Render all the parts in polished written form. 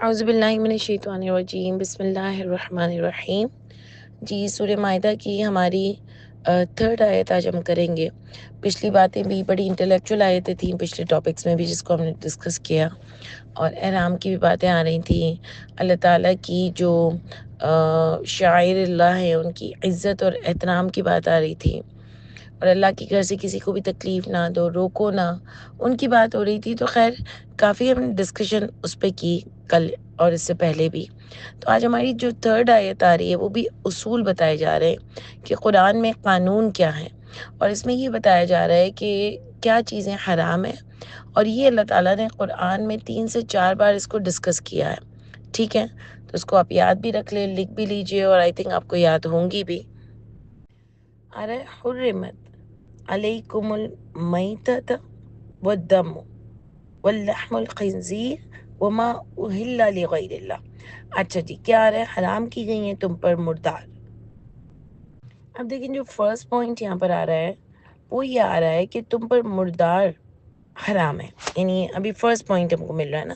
اعوذ باللہ من الشیطان الرجیم بسم اللہ الرحمن الرحیم۔ جی سورہ مائدہ کی ہماری تھرڈ آیت آج ہم کریں گے۔ پچھلی باتیں بھی بڑی انٹلیکچوئل آیتیں تھیں پچھلے ٹاپکس میں بھی، جس کو ہم نے ڈسکس کیا، اور احرام کی بھی باتیں آ رہی تھیں۔ اللہ تعالیٰ کی جو شاعر اللہ ہیں ان کی عزت اور احترام کی بات آ رہی تھی، اور اللہ کے گھر سے کسی کو بھی تکلیف نہ دو، روکو نہ، ان کی بات ہو رہی تھی۔ تو خیر کافی ہم نے ڈسکشن اس پہ کی کل اور اس سے پہلے بھی۔ تو آج ہماری جو تھرڈ آیت آ رہی ہے وہ بھی اصول بتائے جا رہے ہیں کہ قرآن میں قانون کیا ہے، اور اس میں یہ بتایا جا رہا ہے کہ کیا چیزیں حرام ہیں، اور یہ اللہ تعالیٰ نے قرآن میں 3 سے 4 بار اس کو ڈسکس کیا ہے۔ ٹھیک ہے، تو اس کو آپ یاد بھی رکھ لیں، لکھ بھی لیجئے، اور آئی تھنک آپ کو یاد ہوں گی بھی۔ ارے حرمت علیکم المیتۃ والدم واللحم الخنزیر وما اہل لغیر اللہ۔ اچھا جی، کیا آ رہا ہے؟ حرام کی گئی ہیں تم پر مردار۔ اب دیکھیں جو فرسٹ پوائنٹ یہاں پر آ رہا ہے وہ یہ آ رہا ہے کہ تم پر مردار حرام ہے، یعنی ابھی فرسٹ پوائنٹ ہم کو مل رہا ہے نا۔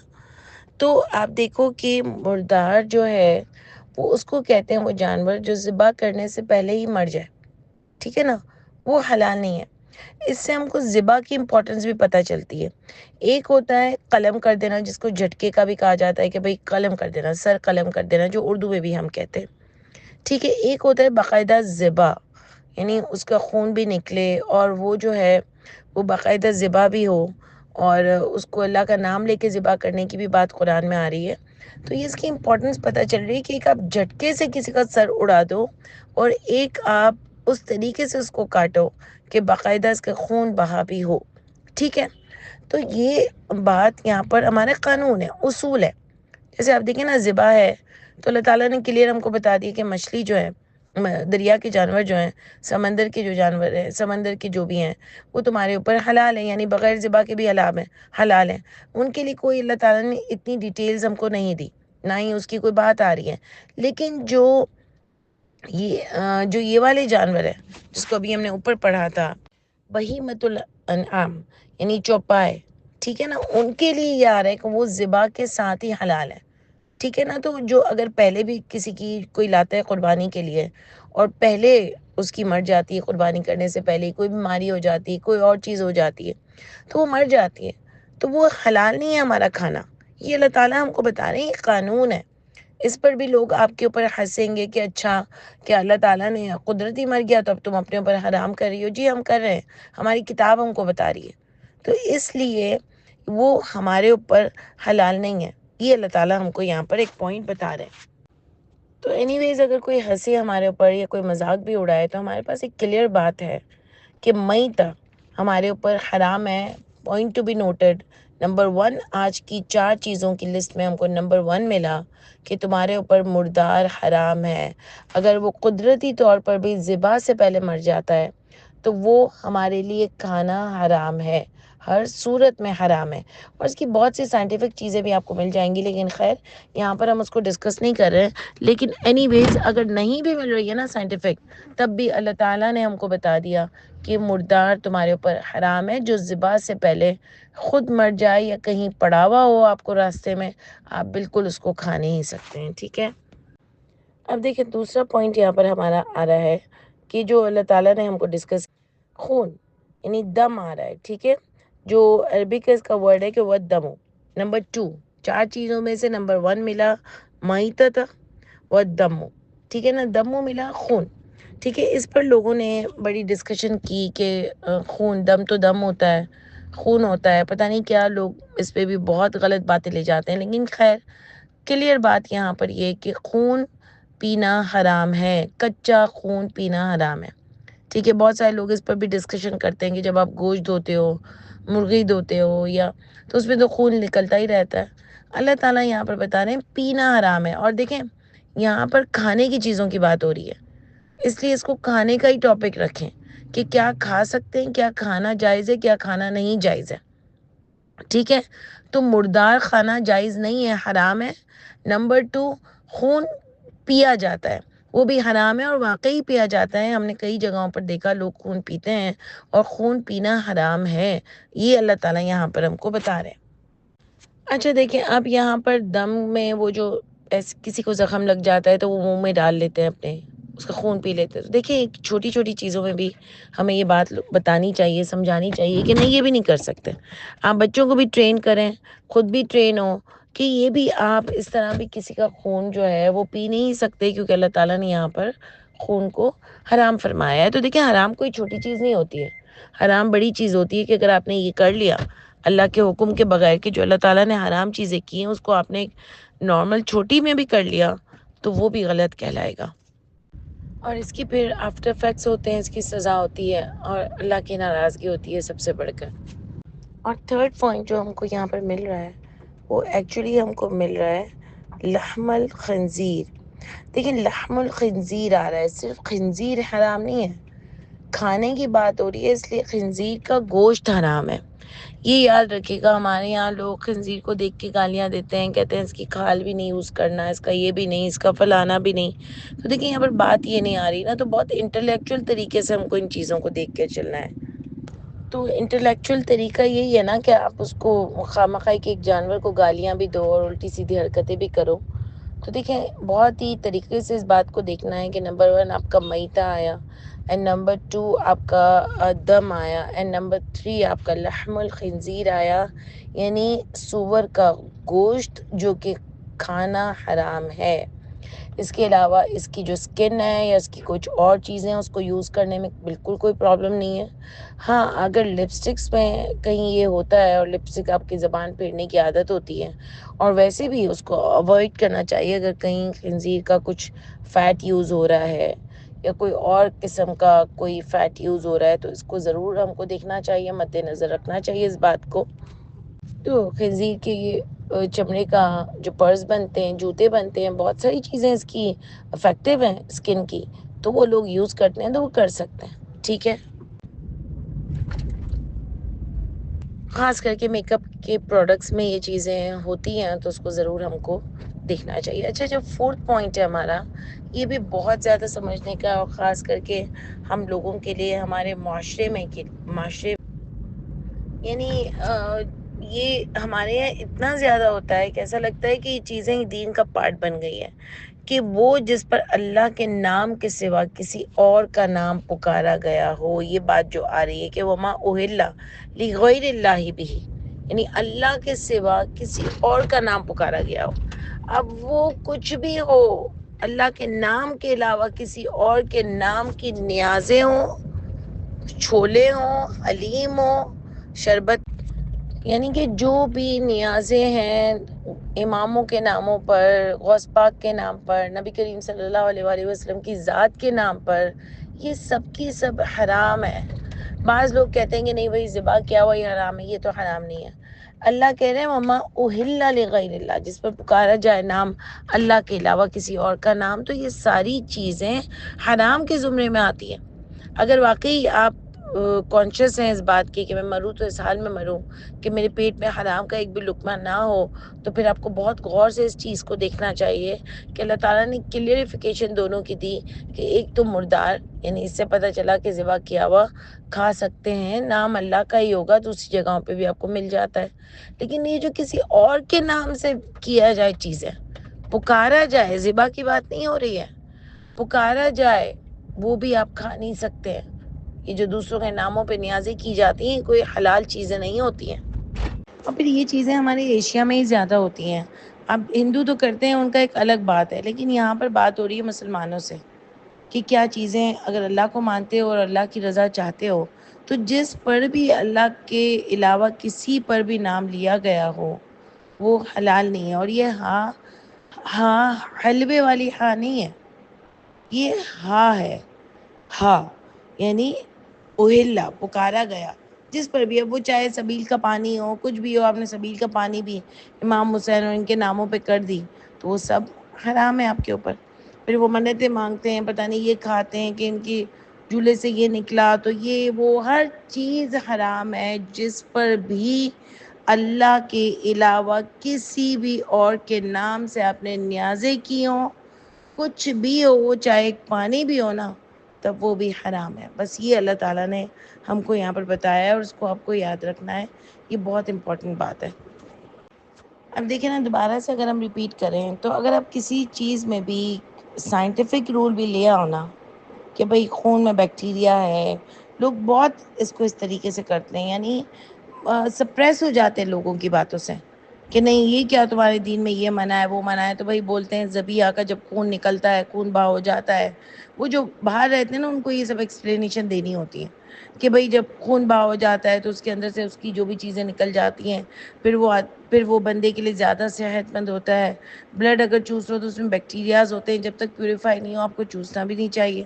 تو آپ دیکھو کہ مردار جو ہے وہ اس کو کہتے ہیں وہ جانور جو ذبح کرنے سے پہلے ہی مر جائے، ٹھیک ہے نا، وہ حلال نہیں ہے۔ اس سے ہم کو ذبح کی امپورٹنس بھی پتہ چلتی ہے۔ ایک ہوتا ہے قلم کر دینا، جس کو جھٹکے کا بھی کہا جاتا ہے کہ بھئی قلم کر دینا، سر قلم کر دینا، جو اردو میں بھی ہم کہتے ہیں، ٹھیک ہے۔ ایک ہوتا ہے باقاعدہ ذبح، یعنی اس کا خون بھی نکلے اور وہ جو ہے وہ باقاعدہ ذبح بھی ہو، اور اس کو اللہ کا نام لے کے ذبح کرنے کی بھی بات قرآن میں آ رہی ہے۔ تو یہ اس کی امپورٹنس پتہ چل رہی ہے کہ ایک آپ جھٹکے سے کسی کا سر اڑا دو، اور ایک آپ اس طریقے سے اس کو کاٹو کہ باقاعدہ اس کا خون بہا بھی ہو، ٹھیک ہے۔ تو یہ بات یہاں پر ہمارے قانون ہے، اصول ہے۔ جیسے آپ دیکھیں نا، ذبح ہے تو اللہ تعالیٰ نے کلیئر ہم کو بتا دیا کہ مچھلی جو ہے، دریا کے جانور جو ہیں، سمندر کے جو جانور ہیں، سمندر کے جو بھی ہیں، وہ تمہارے اوپر حلال ہیں، یعنی بغیر ذبح کے بھی حلال ہیں۔ ان کے لیے کوئی اللہ تعالیٰ نے اتنی ڈیٹیلز ہم کو نہیں دی، نہ ہی اس کی کوئی بات آ رہی ہے۔ لیکن جو یہ والے جانور ہیں جس کو ابھی ہم نے اوپر پڑھا تھا، بہیمۃ الانعام یعنی چوپائے، ٹھیک ہے نا، ان کے لیے یہ آ رہا ہے کہ وہ ذبح کے ساتھ ہی حلال ہے، ٹھیک ہے نا۔ تو جو اگر پہلے بھی کسی کی کوئی لاتا ہے قربانی کے لیے، اور پہلے اس کی مر جاتی ہے، قربانی کرنے سے پہلے کوئی بیماری ہو جاتی ہے، کوئی اور چیز ہو جاتی ہے، تو وہ مر جاتی ہے، تو وہ حلال نہیں ہے ہمارا کھانا۔ یہ اللہ تعالیٰ ہم کو بتا رہے ہیں، یہ قانون ہے۔ اس پر بھی لوگ آپ کے اوپر ہنسیں گے کہ اچھا کہ اللہ تعالیٰ نے قدرتی مر گیا تو اب تم اپنے اوپر حرام کر رہی ہو۔ جی ہم کر رہے ہیں، ہماری کتاب ہم کو بتا رہی ہے، تو اس لیے وہ ہمارے اوپر حلال نہیں ہے۔ یہ اللہ تعالیٰ ہم کو یہاں پر ایک پوائنٹ بتا رہے ہیں۔ تو اینی ویز اگر کوئی ہنسی ہمارے اوپر یا کوئی مذاق بھی اڑائے تو ہمارے پاس ایک کلیئر بات ہے کہ میتہ ہمارے اوپر حرام ہے۔ Point to be noted, number 1 آج کی 4 چیزوں کی لسٹ میں ہم کو نمبر 1 ملا کہ تمہارے اوپر مردار حرام ہے۔ اگر وہ قدرتی طور پر بھی ذبح سے پہلے مر جاتا ہے تو وہ ہمارے لیے کھانا حرام ہے، ہر صورت میں حرام ہے۔ اور اس کی بہت سی سائنٹیفک چیزیں بھی آپ کو مل جائیں گی، لیکن خیر یہاں پر ہم اس کو ڈسکس نہیں کر رہے ہیں۔ لیکن اینی ویز اگر نہیں بھی مل رہی ہے نا سائنٹیفک، تب بھی اللہ تعالیٰ نے ہم کو بتا دیا کہ مردار تمہارے اوپر حرام ہے۔ جو ذبح سے پہلے خود مر جائے یا کہیں پڑا ہوا ہو آپ کو راستے میں، آپ بالکل اس کو کھا نہیں سکتے ہیں، ٹھیک ہے۔ اب دیکھیں دوسرا پوائنٹ یہاں پر ہمارا آ رہا ہے کہ جو اللہ تعالیٰ نے ہم کو ڈسکس، خون یعنی دم آ رہا ہے، ٹھیک ہے، جو عربی کا اس کا ورڈ ہے کہ وہ دمو۔ نمبر 2، 4 چیزوں میں سے نمبر 1 ملا میتۃ و دمو، ٹھیک ہے نا، دمو ملا خون، ٹھیک ہے۔ اس پر لوگوں نے بڑی ڈسکشن کی کہ خون، دم تو دم ہوتا ہے، خون ہوتا ہے، پتہ نہیں کیا لوگ اس پہ بھی بہت غلط باتیں لے جاتے ہیں۔ لیکن خیر کلیئر بات یہاں پر یہ کہ خون پینا حرام ہے، کچا خون پینا حرام ہے، ٹھیک ہے۔ بہت سارے لوگ اس پر بھی ڈسکشن کرتے ہیں کہ جب آپ گوشت دھوتے ہو، مرغی دھوتے ہو، یا تو اس میں تو خون نکلتا ہی رہتا ہے۔ اللہ تعالیٰ یہاں پر بتا رہے ہیں پینا حرام ہے، اور دیکھیں یہاں پر کھانے کی چیزوں کی بات ہو رہی ہے، اس لیے اس کو کھانے کا ہی ٹاپک رکھیں کہ کیا کھا سکتے ہیں، کیا کھانا جائز ہے، کیا کھانا نہیں جائز ہے، ٹھیک ہے۔ تو مردار کھانا جائز نہیں ہے، حرام ہے۔ نمبر 2، خون پیا جاتا ہے، وہ بھی حرام ہے، اور واقعی پیا جاتا ہے۔ ہم نے کئی جگہوں پر دیکھا لوگ خون پیتے ہیں، اور خون پینا حرام ہے۔ یہ اللہ تعالیٰ یہاں پر ہم کو بتا رہے ہیں۔ اچھا دیکھیں، اب یہاں پر دم میں وہ جو کسی کو زخم لگ جاتا ہے تو وہ منہ میں ڈال لیتے ہیں اپنے، اس کا خون پی لیتے ہیں. تو دیکھیں چھوٹی چھوٹی چیزوں میں بھی ہمیں یہ بات بتانی چاہیے، سمجھانی چاہیے کہ نہیں، یہ بھی نہیں کر سکتے. آپ بچوں کو بھی ٹرین کریں، خود بھی ٹرین ہو کہ یہ بھی آپ اس طرح بھی کسی کا خون جو ہے وہ پی نہیں سکتے، کیونکہ اللہ تعالیٰ نے یہاں پر خون کو حرام فرمایا ہے. تو دیکھیں حرام کوئی چھوٹی چیز نہیں ہوتی ہے، حرام بڑی چیز ہوتی ہے کہ اگر آپ نے یہ کر لیا اللہ کے حکم کے بغیر، کہ جو اللہ تعالیٰ نے حرام چیزیں کی ہیں اس کو آپ نے نارمل چھوٹی میں بھی کر لیا تو وہ بھی غلط کہلائے گا، اور اس کی پھر آفٹر افیکٹس ہوتے ہیں، اس کی سزا ہوتی ہے اور اللہ کی ناراضگی ہوتی ہے سب سے بڑھ کر. اور تھرڈ پوائنٹ جو ہم کو یہاں پر مل رہا ہے وہ ایکچولی ہم کو مل رہا ہے لحم الخنزیر. دیکھیں لحم الخنزیر آ رہا ہے، صرف خنزیر حرام نہیں ہے، کھانے کی بات ہو رہی ہے، اس لیے خنزیر کا گوشت حرام ہے. یہ یاد رکھیے گا. ہمارے یہاں لوگ خنزیر کو دیکھ کے گالیاں دیتے ہیں، کہتے ہیں اس کی کھال بھی نہیں یوز کرنا، اس کا یہ بھی نہیں، اس کا فلانا بھی نہیں. تو دیکھیں یہاں پر بات یہ نہیں آ رہی نا، تو بہت انٹلیکچوئل طریقے سے ہم کو ان چیزوں کو دیکھ کے چلنا ہے. تو انٹلیکچوئل طریقہ یہی ہے نا کہ آپ اس کو خواہ کہ ایک جانور کو گالیاں بھی دو اور الٹی سیدھی حرکتیں بھی کرو. تو دیکھیں بہت ہی طریقے سے اس بات کو دیکھنا ہے کہ نمبر 1 آپ کا میتہ آیا، اینڈ نمبر 2 آپ کا دم آیا، اینڈ نمبر 3 آپ کا لحم الخنزیر آیا، یعنی سور کا گوشت جو کہ کھانا حرام ہے. اس کے علاوہ اس کی جو سکن ہے یا اس کی کچھ اور چیزیں ہیں اس کو یوز کرنے میں بالکل کوئی پرابلم نہیں ہے. ہاں اگر لپسٹکس میں کہیں یہ ہوتا ہے اور لپسٹک آپ کی زبان پھیرنے کی عادت ہوتی ہے، اور ویسے بھی اس کو اوائڈ کرنا چاہیے. اگر کہیں خنزیر کا کچھ فیٹ یوز ہو رہا ہے یا کوئی اور قسم کا کوئی فیٹ یوز ہو رہا ہے تو اس کو ضرور ہم کو دیکھنا چاہیے، مد نظر رکھنا چاہیے اس بات کو. تو خنزیر کے یہ چمڑے کا جو پرس بنتے ہیں، جوتے بنتے ہیں، بہت ساری چیزیں اس کی افیکٹو ہیں اسکن کی، تو وہ لوگ یوز کرتے ہیں تو وہ کر سکتے ہیں. ٹھیک ہے، خاص کر کے میک اپ کے پروڈکٹس میں یہ چیزیں ہوتی ہیں تو اس کو ضرور ہم کو دیکھنا چاہیے. اچھا جو فورتھ پوائنٹ ہے ہمارا، یہ بھی بہت زیادہ سمجھنے کا، اور خاص کر کے ہم لوگوں کے لیے، ہمارے معاشرے یعنی یہ ہمارے یہاں اتنا زیادہ ہوتا ہے کہ ایسا لگتا ہے کہ یہ چیزیں دین کا پارٹ بن گئی ہیں، کہ وہ جس پر اللہ کے نام کے سوا کسی اور کا نام پکارا گیا ہو، یہ بات جو آ رہی ہے کہ وما اہل لغیر اللہ بھی، یعنی اللہ کے سوا کسی اور کا نام پکارا گیا ہو. اب وہ کچھ بھی ہو، اللہ کے نام کے علاوہ کسی اور کے نام کی نیازیں ہوں، چھولے ہوں، حلیم ہوں، شربت، یعنی کہ جو بھی نیازیں ہیں اماموں کے ناموں پر، غوث پاک کے نام پر، نبی کریم صلی اللہ علیہ وآلہ وسلم کی ذات کے نام پر، یہ سب کی سب حرام ہے. بعض لوگ کہتے ہیں کہ نہیں بھائی ذبح کیا ہوا یہ حرام ہے، یہ تو حرام نہیں ہے. اللہ کہہ رہے ہیں وما اہل لغیر اللہ، جس پر پکارا جائے نام اللہ کے علاوہ کسی اور کا نام، تو یہ ساری چیزیں حرام کے زمرے میں آتی ہیں. اگر واقعی آپ کانشیس ہیں اس بات کی کہ میں مروں تو اس حال میں مروں کہ میرے پیٹ میں حرام کا ایک بھی لقمہ نہ ہو، تو پھر آپ کو بہت غور سے اس چیز کو دیکھنا چاہیے کہ اللہ تعالیٰ نے کلیئرفیکیشن دونوں کی دی کہ ایک تو مردار، یعنی اس سے پتہ چلا کہ ذبح کیا ہوا کھا سکتے ہیں، نام اللہ کا ہی ہوگا، دوسری جگہوں پہ بھی آپ کو مل جاتا ہے. لیکن یہ جو کسی اور کے نام سے کیا جائے، چیزیں پکارا جائے، ذبح کی بات نہیں ہو رہی ہے، پکارا جائے، وہ بھی آپ کھا نہیں سکتے ہیں. یہ جو دوسروں کے ناموں پہ نیازیں کی جاتی ہیں کوئی حلال چیزیں نہیں ہوتی ہیں. اور پھر یہ چیزیں ہمارے ایشیا میں ہی زیادہ ہوتی ہیں. اب ہندو تو کرتے ہیں، ان کا ایک الگ بات ہے، لیکن یہاں پر بات ہو رہی ہے مسلمانوں سے کہ کیا چیزیں اگر اللہ کو مانتے ہو اور اللہ کی رضا چاہتے ہو تو جس پر بھی اللہ کے علاوہ کسی پر بھی نام لیا گیا ہو وہ حلال نہیں ہے. اور یہ ہاں حلوے والی ہاں نہیں ہے، یہ ہاں ہے، ہاں یعنی اوہلا، پکارا گیا جس پر بھی. اب وہ چاہے سبیل کا پانی ہو، کچھ بھی ہو، آپ نے سبیل کا پانی بھی امام حسین اور ان کے ناموں پہ کر دی تو وہ سب حرام ہے آپ کے اوپر. پھر وہ منتیں مانگتے ہیں، پتہ نہیں یہ کھاتے ہیں کہ ان کی جھولے سے یہ نکلا، تو یہ وہ ہر چیز حرام ہے جس پر بھی اللہ کے علاوہ کسی بھی اور کے نام سے آپ نے نیازیں کی ہوں، کچھ بھی ہو، وہ چاہے ایک پانی بھی ہو نا، تب وہ بھی حرام ہے. بس یہ اللہ تعالیٰ نے ہم کو یہاں پر بتایا ہے اور اس کو آپ کو یاد رکھنا ہے. یہ بہت امپورٹنٹ بات ہے. اب دیکھیں نا، دوبارہ سے اگر ہم ریپیٹ کریں تو اگر آپ کسی چیز میں بھی سائنٹیفک رول بھی لے آؤ نا کہ بھئی خون میں بیکٹیریا ہے، لوگ بہت اس کو اس طریقے سے کرتے ہیں، یعنی سپریس ہو جاتے ہیں لوگوں کی باتوں سے کہ نہیں یہ کیا تمہارے دین میں یہ منع ہے وہ منع ہے، تو بھائی بولتے ہیں ذبیحہ کا جب خون نکلتا ہے، خون بہا ہو جاتا ہے، وہ جو باہر رہتے ہیں نا ان کو یہ سب ایکسپلینیشن دینی ہوتی ہے کہ بھئی جب خون بہا ہو جاتا ہے تو اس کے اندر سے اس کی جو بھی چیزیں نکل جاتی ہیں، پھر وہ بندے کے لیے زیادہ صحت مند ہوتا ہے۔ بلڈ اگر چوس رہو تو اس میں بیکٹیریاز ہوتے ہیں، جب تک پیوریفائی نہیں ہو آپ کو چوسنا بھی نہیں چاہیے،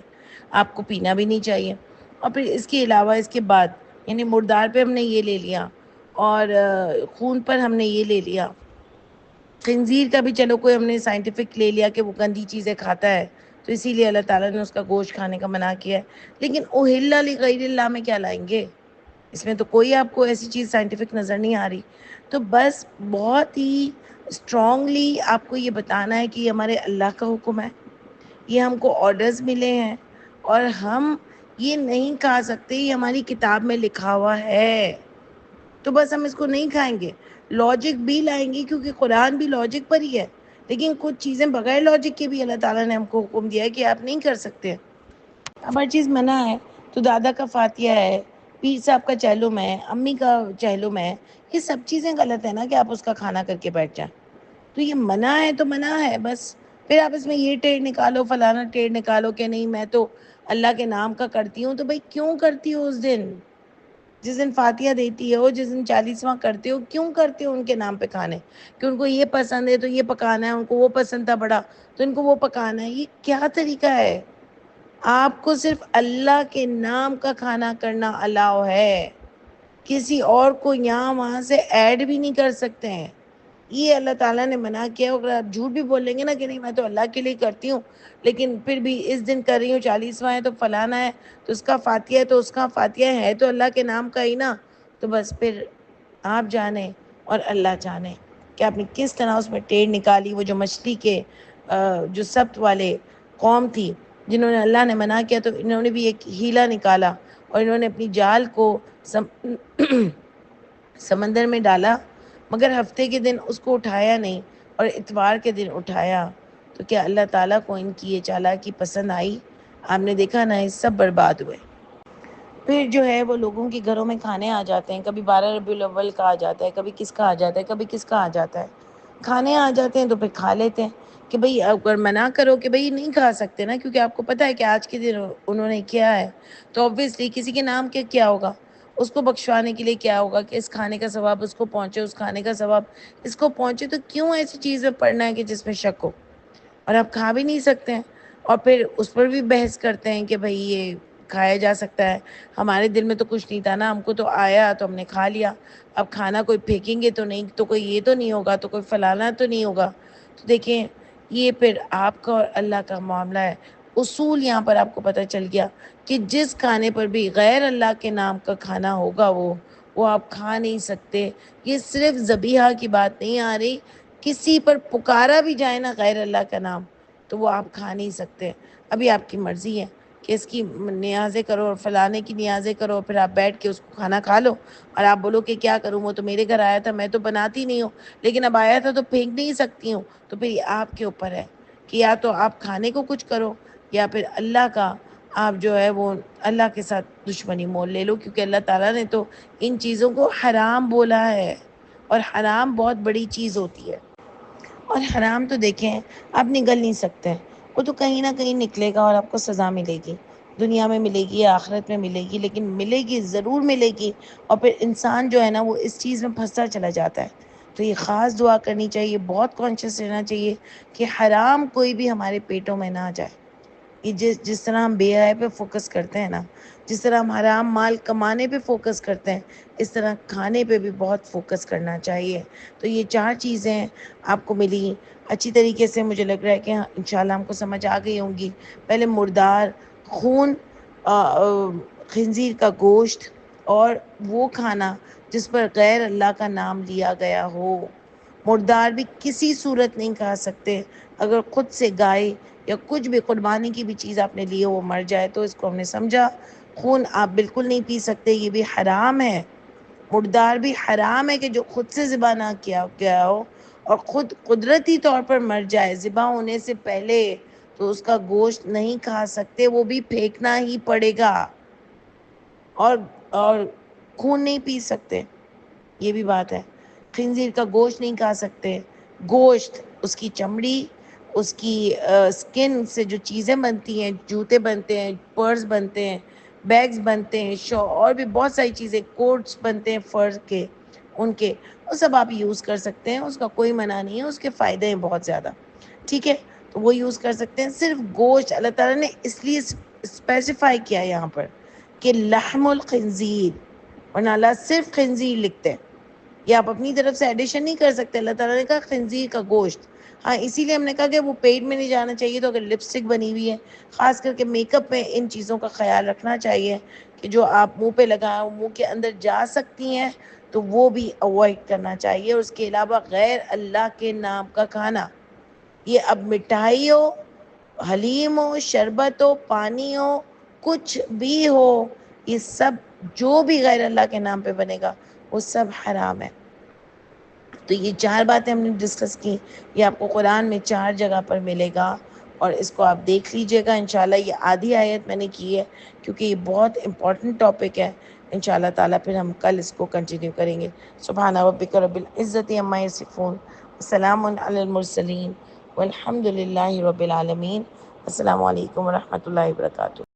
آپ کو پینا بھی نہیں چاہیے۔ اور پھر اس کے علاوہ اس کے بعد یعنی مردار پہ ہم نے یہ لے لیا اور خون پر ہم نے یہ لے لیا، خنزیر کا بھی چلو کوئی ہم نے سائنٹیفک لے لیا کہ وہ گندی چیزیں کھاتا ہے تو اسی لیے اللہ تعالیٰ نے اس کا گوشت کھانے کا منع کیا ہے، لیکن اہل لغیر اللہ میں کیا لائیں گے؟ اس میں تو کوئی آپ کو ایسی چیز سائنٹیفک نظر نہیں آ رہی۔ تو بس بہت ہی اسٹرانگلی آپ کو یہ بتانا ہے کہ یہ ہمارے اللہ کا حکم ہے، یہ ہم کو آرڈرز ملے ہیں اور ہم یہ نہیں کھا سکتے، یہ ہماری کتاب میں لکھا ہوا ہے، تو بس ہم اس کو نہیں کھائیں گے۔ لاجک بھی لائیں گے کیونکہ قرآن بھی لاجک پر ہی ہے، لیکن کچھ چیزیں بغیر لاجک کے بھی اللہ تعالیٰ نے ہم کو حکم دیا ہے کہ آپ نہیں کر سکتے۔ اب ہر چیز منع ہے تو دادا کا فاتحہ ہے، پیر صاحب کا چہلم ہے، امی کا چہلم ہے، یہ سب چیزیں غلط ہے نا کہ آپ اس کا کھانا کر کے بیٹھ جائیں۔ تو یہ منع ہے تو منع ہے بس، پھر آپ اس میں یہ ٹیڑھ نکالو فلانا ٹیڑھ نکالو کہ نہیں میں تو اللہ کے نام کا کرتی ہوں، تو بھائی کیوں کرتی ہو؟ اس دن جس دن فاتحہ دیتی ہو، جس دن 40واں کرتے ہو، کیوں کرتے ہو ان کے نام پہ کھانے؟ کہ ان کو یہ پسند ہے تو یہ پکانا ہے، ان کو وہ پسند تھا بڑا تو ان کو وہ پکانا ہے، یہ کیا طریقہ ہے؟ آپ کو صرف اللہ کے نام کا کھانا کرنا الاؤ ہے، کسی اور کو یہاں وہاں سے ایڈ بھی نہیں کر سکتے ہیں، یہ اللہ تعالیٰ نے منع کیا۔ اگر آپ جھوٹ بھی بول لیں گے نا کہ نہیں میں تو اللہ کے لیے کرتی ہوں، لیکن پھر بھی اس دن کر رہی ہوں 40واں ہے تو فلانا ہے تو اس کا فاتحہ ہے تو اس کا فاتحہ ہے تو اللہ کے نام کا ہی نا، تو بس پھر آپ جانیں اور اللہ جانے کہ آپ نے کس طرح اس میں ٹیڑھ نکالی۔ وہ جو مچھلی کے جو سبت والے قوم تھی جنہوں نے اللہ نے منع کیا تو انہوں نے بھی ایک ہیلا نکالا اور انہوں نے اپنی جال کو سمندر میں ڈالا، مگر ہفتے کے دن اس کو اٹھایا نہیں اور اتوار کے دن اٹھایا، تو کیا اللہ تعالیٰ کو ان کی یہ چالاکی پسند آئی؟ آپ نے دیکھا نا، یہ سب برباد ہوئے۔ پھر جو ہے وہ لوگوں کے گھروں میں کھانے آ جاتے ہیں، کبھی 12 ربیع الاول کا آ جاتا ہے، کبھی کس کا آ جاتا ہے، کبھی کس کا آ جاتا ہے، کھانے آ جاتے ہیں تو پھر کھا لیتے ہیں کہ بھئی اگر منع کرو کہ بھئی نہیں کھا سکتے نا کیونکہ آپ کو پتہ ہے کہ آج کے دن انہوں نے کیا ہے، تو obviously کسی کے نام کے کیا ہوگا، اس کو بخشوانے کے لیے کیا ہوگا کہ اس کھانے کا ثواب اس کو پہنچے، اس کھانے کا ثواب اس کو پہنچے، تو کیوں ایسی چیز میں پڑھنا ہے کہ جس میں شک ہو، اور آپ کھا بھی نہیں سکتے ہیں، اور پھر اس پر بھی بحث کرتے ہیں کہ بھئی یہ کھایا جا سکتا ہے، ہمارے دل میں تو کچھ نہیں تھا نا، ہم کو تو آیا تو ہم نے کھا لیا، اب کھانا کوئی پھینکیں گے تو نہیں، تو کوئی یہ تو نہیں ہوگا، تو کوئی فلانا تو نہیں ہوگا۔ تو دیکھیں یہ پھر آپ کا اور اللہ کا معاملہ ہے۔ اصول یہاں پر آپ کو پتہ چل گیا کہ جس کھانے پر بھی غیر اللہ کے نام کا کھانا ہوگا وہ آپ کھا نہیں سکتے۔ یہ صرف ذبیحہ کی بات نہیں آ رہی، کسی پر پکارا بھی جائے نا غیر اللہ کا نام تو وہ آپ کھا نہیں سکتے۔ ابھی آپ کی مرضی ہے کہ اس کی نیازیں کرو اور فلانے کی نیازیں کرو، پھر آپ بیٹھ کے اس کو کھانا کھا لو اور آپ بولو کہ کیا کروں، وہ تو میرے گھر آیا تھا، میں تو بناتی نہیں ہوں، لیکن اب آیا تھا تو پھینک نہیں سکتی ہوں، تو پھر یہ آپ کے اوپر ہے کہ یا تو آپ کھانے کو کچھ کرو یا پھر اللہ کا آپ جو ہے وہ اللہ کے ساتھ دشمنی مول لے لو، کیونکہ اللہ تعالیٰ نے تو ان چیزوں کو حرام بولا ہے، اور حرام بہت بڑی چیز ہوتی ہے، اور حرام تو دیکھیں آپ نگل نہیں سکتے، وہ تو کہیں نہ کہیں نکلے گا اور آپ کو سزا ملے گی، دنیا میں ملے گی یا آخرت میں ملے گی، لیکن ملے گی ضرور ملے گی، اور پھر انسان جو ہے نا وہ اس چیز میں پھنستا چلا جاتا ہے۔ تو یہ خاص دعا کرنی چاہیے، بہت کانشیس رہنا چاہیے کہ حرام کوئی بھی ہمارے پیٹوں میں نہ آ جائے۔ یہ جس طرح ہم بے حیائی پہ فوکس کرتے ہیں نا، جس طرح ہم حرام مال کمانے پہ فوکس کرتے ہیں، اس طرح کھانے پہ بھی بہت فوکس کرنا چاہیے۔ تو یہ 4 چیزیں آپ کو ملی اچھی طریقے سے، مجھے لگ رہا ہے کہ انشاءاللہ ہم کو سمجھ آ گئی ہوں گی۔ پہلے مردار، خون، خنزیر کا گوشت، اور وہ کھانا جس پر غیر اللہ کا نام لیا گیا ہو۔ مردار بھی کسی صورت نہیں کھا سکتے، اگر خود سے گائے یا کچھ بھی قربانی کی بھی چیز آپ نے لی ہو وہ مر جائے تو اس کو ہم نے سمجھا۔ خون آپ بالکل نہیں پی سکتے، یہ بھی حرام ہے۔ مردار بھی حرام ہے کہ جو خود سے ذبح نہ کیا گیا ہو اور خود قدرتی طور پر مر جائے ذبح ہونے سے پہلے تو اس کا گوشت نہیں کھا سکتے، وہ بھی پھینکنا ہی پڑے گا، اور خون نہیں پی سکتے، یہ بھی بات ہے۔ خنزیر کا گوشت نہیں کھا سکتے، گوشت، اس کی چمڑی، اس کی سکن سے جو چیزیں بنتی ہیں، جوتے بنتے ہیں، پرس بنتے ہیں، بیگز بنتے ہیں، اور بھی بہت ساری چیزیں، کوٹس بنتے ہیں فر کے، ان کے، وہ سب آپ یوز کر سکتے ہیں، اس کا کوئی منع نہیں ہے، اس کے فائدے ہیں بہت زیادہ، ٹھیک ہے؟ تو وہ یوز کر سکتے ہیں۔ صرف گوشت اللہ تعالیٰ نے اس لیے اسپیسیفائی کیا ہے یہاں پر کہ لحم الخنزیر، ورنہ اللہ صرف خنزیر لکھتے ہیں، یہ آپ اپنی طرف سے ایڈیشن نہیں کر سکتے۔ اللہ تعالیٰ نے کہا خنزیر کا گوشت، ہاں اسی لیے ہم نے کہا کہ وہ پیٹ میں نہیں جانا چاہیے، تو اگر لپسٹک بنی ہوئی ہے، خاص کر کے میک اپ میں ان چیزوں کا خیال رکھنا چاہیے کہ جو آپ منہ پہ لگائیں منہ کے اندر جا سکتی ہیں، تو وہ بھی اوائڈ کرنا چاہیے۔ اس کے علاوہ غیر اللہ کے نام کا کھانا، یہ اب مٹھائی ہو، حلیم ہو، شربت ہو، پانی ہو، کچھ بھی ہو، یہ سب جو بھی غیر اللہ کے نام پہ بنے گا وہ سب حرام ہے۔ تو یہ 4 باتیں ہم نے ڈسکس کی، یہ آپ کو قرآن میں 4 جگہ پر ملے گا، اور اس کو آپ دیکھ لیجئے گا انشاءاللہ۔ یہ آدھی آیت میں نے کی ہے کیونکہ یہ بہت امپورٹنٹ ٹاپک ہے، انشاءاللہ تعالیٰ پھر ہم کل اس کو کنٹینیو کریں گے۔ سبحان ربک رب العزت عما یصفون، سلام علی المرسلین، والحمد للہ رب العالمین۔ السلام علیکم ورحمۃ اللہ وبرکاتہ۔